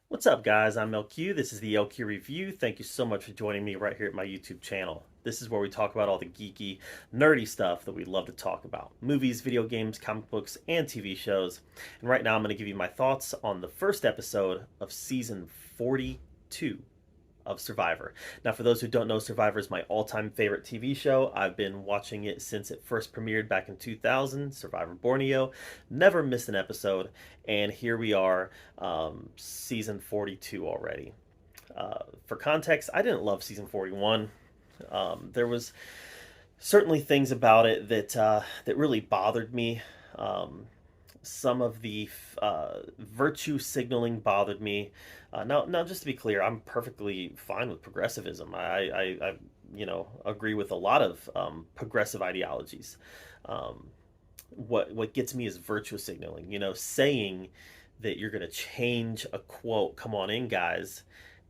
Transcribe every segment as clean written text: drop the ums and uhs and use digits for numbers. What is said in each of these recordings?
What's up, guys? I'm LQ. This is the LQ Review. Thank you so much for joining me right here at my YouTube channel. This is where we talk about all the geeky, nerdy stuff that we love to talk about: movies, video games, comic books, and TV shows. And right now, I'm going to give you my thoughts on the first episode of season 42 of Survivor. Now, for those who don't know, Survivor is my all-time favorite TV show. I've been watching it since it first premiered back in 2000, Survivor Borneo. Never missed an episode, and here we are, season 42 already. For context, I didn't love season 41. There was certainly things about it that really bothered me. Some of the virtue signaling bothered me. Now, just to be clear, I'm perfectly fine with progressivism. I agree with a lot of progressive ideologies. Um, what gets me is virtue signaling. Saying that you're going to change a quote, "Come on in, guys,"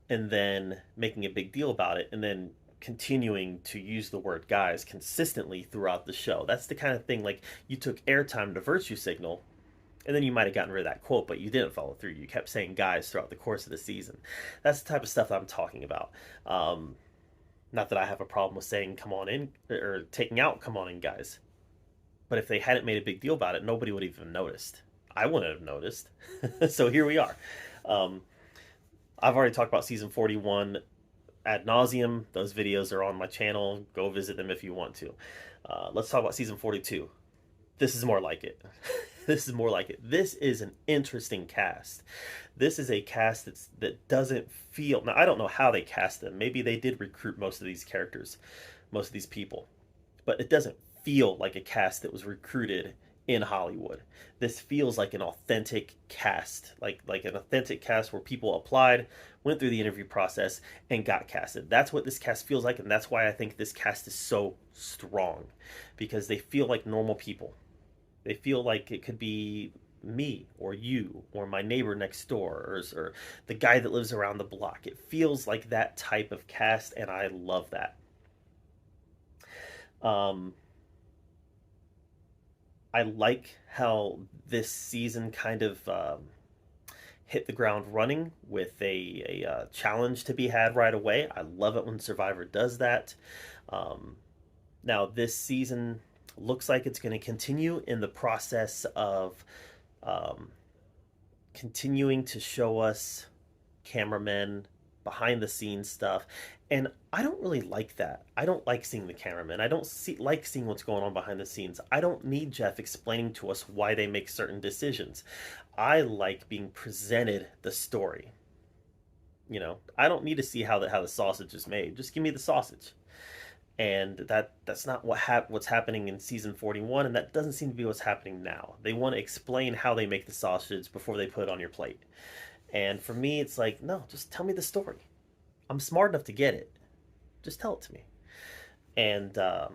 and then making a big deal about it, and then continuing to use the word "guys" consistently throughout the show. That's the kind of thing, like, you took airtime to virtue signal, and then you might have gotten rid of that quote, but you didn't follow through. You kept saying "guys" throughout the course of the season. That's the type of stuff that I'm talking about. Not that I have a problem with saying "come on in" or taking out "come on in, guys," but if they hadn't made a big deal about it, nobody would have even noticed. I wouldn't have noticed. So here we are. Um, I've already talked about season 41 ad nauseum. Those videos are on my channel. Go visit them if you want to. Let's talk about season 42. This is more like it. This is more like it. This is an interesting cast. This is a cast that doesn't feel. Now, I don't know how they cast them. Maybe they did recruit most of these characters, most of these people, but it doesn't feel like a cast that was recruited in Hollywood. This feels like an authentic cast, like an authentic cast where people applied, went through the interview process, and got casted. That's what this cast feels like, and that's why I think this cast is so strong, because they feel like normal people. They feel like it could be me or you or my neighbor next door, or the guy that lives around the block. It feels like that type of cast, and I love that. Um, I like how this season kind of hit the ground running with a challenge to be had right away. I love it when Survivor does that. Um, Now, this season looks like it's going to continue in the process of um, continuing to show us cameramen, behind the scenes stuff. And I don't really like that. I don't like seeing the cameramen. I don't like seeing what's going on behind the scenes. I don't need Jeff explaining to us why they make certain decisions. I like being presented the story. I don't need to see how the sausage is made. Just give me the sausage. And that's not what's happening in season 41, and that doesn't seem to be what's happening now. They want to explain how they make the sausage before they put it on your plate. And for me, it's like, no, just tell me the story. I'm smart enough to get it. Just tell it to me. And I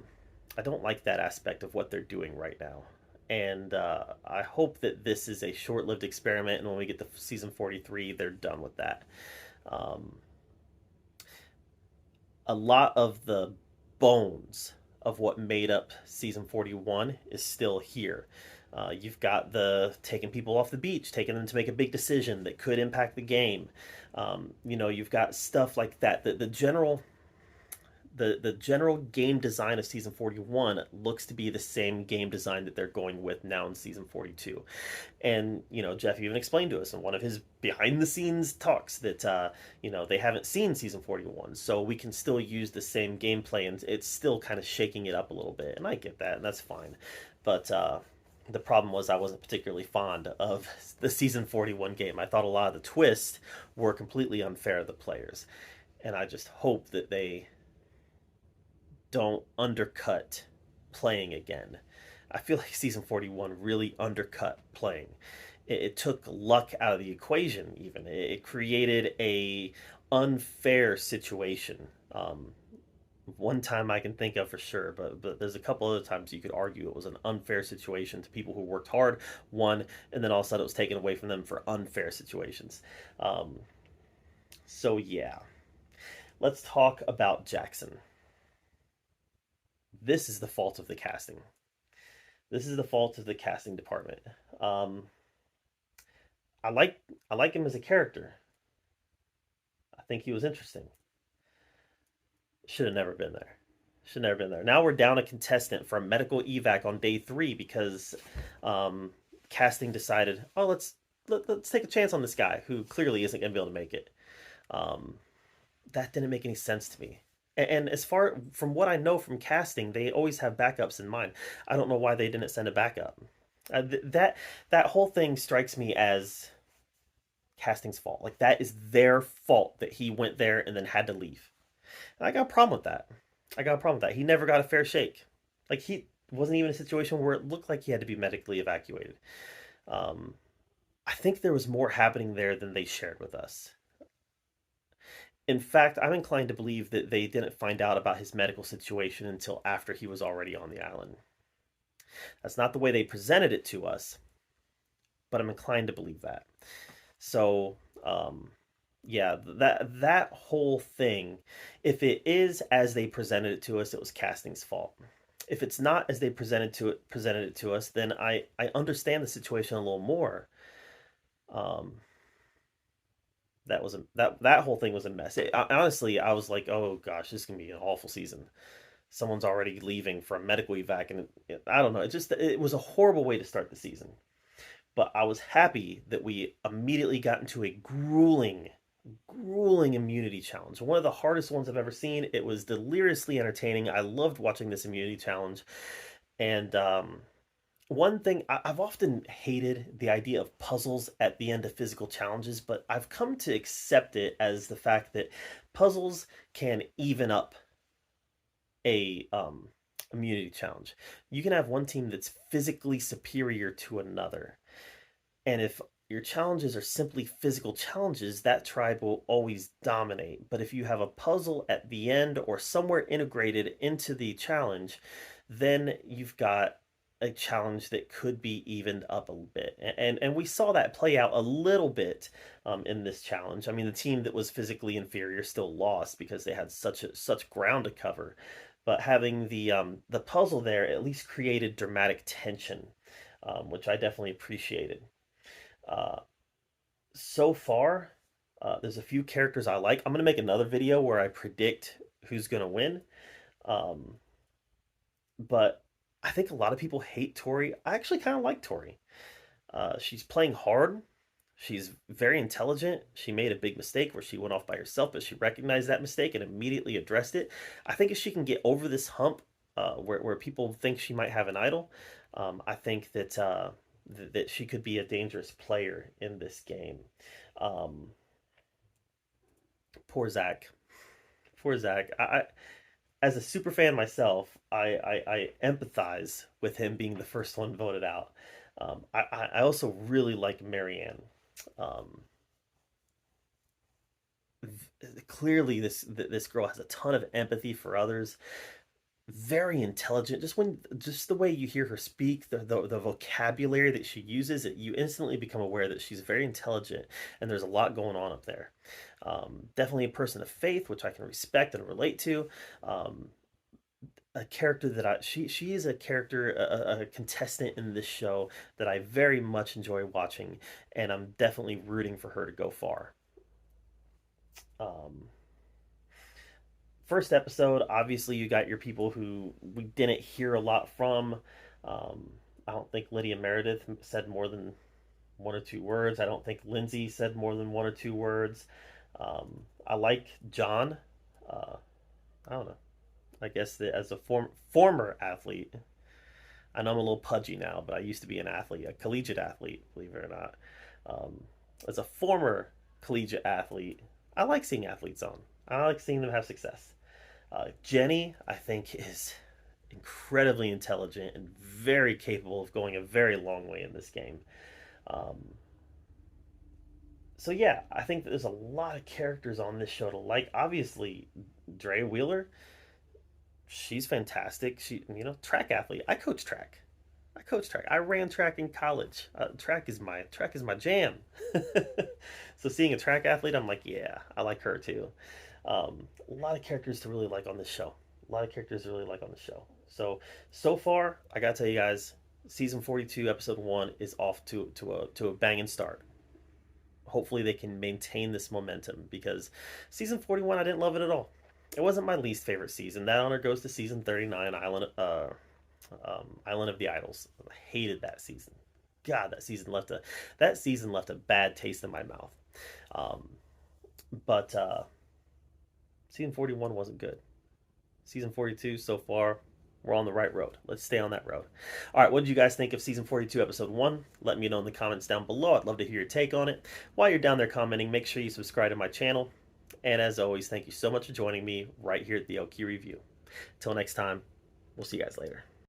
don't like that aspect of what they're doing right now. And I hope that this is a short lived experiment, and when we get to season 43, they're done with that. Um, a lot of the bones of what made up season 41 is still here. You've got the taking people off the beach, taking them to make a big decision that could impact the game. You've got stuff like that. The general game design of season 41 looks to be the same game design that they're going with now in season 42. And Jeff even explained to us in one of his behind the scenes talks that they haven't seen season 41, so we can still use the same gameplay, and it's still kind of shaking it up a little bit, and I get that, and that's fine. But the problem was I wasn't particularly fond of the season 41 game. I thought a lot of the twists were completely unfair to the players, and I just hope that they don't undercut playing again. I feel like season 41 really undercut playing. It took luck out of the equation. Even it created a unfair situation. One time I can think of for sure, but there's a couple other times you could argue it was an unfair situation to people who worked hard, won, and then all of a sudden it was taken away from them for unfair situations. Um, so yeah, let's talk about Jackson. This is the fault of the casting. This is the fault of the casting department. Um, I like I like him as a character. think he was interesting. Should have never been there. Should never been there. Now we're down a contestant for a medical evac on day 3 because um, casting decided, oh, let's take a chance on this guy who clearly isn't going to be able to make it. Um, that didn't make any sense to me. And as far from what I know from casting, they always have backups in mind. I don't know why they didn't send a backup. That whole thing strikes me as casting's fault. Like that is their fault that he went there and then had to leave. And I got a problem with that. I got a problem with that. He never got a fair shake. Like he wasn't even in a situation where it looked like he had to be medically evacuated. Um, I think there was more happening there than they shared with us. In fact, I'm inclined to believe that they didn't find out about his medical situation until after he was already on the island. That's not the way they presented it to us, but I'm inclined to believe that. So, yeah, that whole thing, if it is as they presented it to us, it was casting's fault. If it's not as they presented it to us, then I understand the situation a little more. Um, that was that whole thing was a mess. Honestly, I was like, oh gosh, this is gonna be an awful season. Someone's already leaving for a medical evac, and I don't know. It was a horrible way to start the season. But I was happy that we immediately got into a grueling immunity challenge. One of the hardest ones I've ever seen. It was deliriously entertaining. I loved watching this immunity challenge. And one thing I've often hated the idea of puzzles at the end of physical challenges, but I've come to accept it as the fact that puzzles can even up a immunity challenge. You can have one team that's physically superior to another. And if your challenges are simply physical challenges, that tribe will always dominate. But if you have a puzzle at the end or somewhere integrated into the challenge, then you've got a challenge that could be evened up a bit. And we saw that play out a little bit in this challenge. I mean, the team that was physically inferior still lost because they had such ground to cover. But having the puzzle there at least created dramatic tension, which I definitely appreciated. Uh, so far, there's a few characters I like. I'm gonna make another video where I predict who's gonna win. Um, but I think a lot of people hate Tori. I actually kind of like Tori. She's playing hard. She's very intelligent. She made a big mistake where she went off by herself, but she recognized that mistake and immediately addressed it. I think if she can get over this hump, where people think she might have an idol, I think that she could be a dangerous player in this game. Um, poor Zach. Poor Zach. As a super fan myself, I empathize with him being the first one voted out. I also really like Marianne. Um, Clearly, this girl has a ton of empathy for others. Very intelligent. Just the way you hear her speak, the vocabulary that she uses, you instantly become aware that she's very intelligent, and there's a lot going on up there. Definitely a person of faith, which I can respect and relate to. A character that she is a character, a contestant in this show that I very much enjoy watching, and I'm definitely rooting for her to go far. Um, First episode, obviously you got your people who we didn't hear a lot from. Um, I don't think Lydia Meredith said more than one or two words. I don't think Lindsay said more than one or two words. I like John. I don't know. I guess that as a former athlete, I know I'm a little pudgy now, but I used to be an athlete, a collegiate athlete, believe it or not. Um, as a former collegiate athlete, I like seeing athletes on. I like seeing them have success. Jenny, I think, is incredibly intelligent and very capable of going a very long way in this game. Um, so yeah, I think that there's a lot of characters on this show to like. Obviously, Dre Wheeler, she's fantastic. Track athlete. I coach track. I coach track. I ran track in college. Track is my jam. So seeing a track athlete, I'm like, yeah, I like her too. A lot of characters to really like on this show. A lot of characters to really like on the show. So far, I gotta tell you guys, season 42, episode 1 is off to a banging start. hopefully they can maintain this momentum, because season 41, I didn't love it at all. It wasn't my least favorite season. That honor goes to season 39, Island of the Idols. I hated that season. God, that season left a bad taste in my mouth. Um, but season 41 wasn't good. Season 42 so far, we're on the right road. Let's stay on that road. All right, what did you guys think of season 42, episode 1? Let me know in the comments down below. I'd love to hear your take on it. While you're down there commenting, make sure you subscribe to my channel. And as always, thank you so much for joining me right here at the LQ Review. Till next time, we'll see you guys later.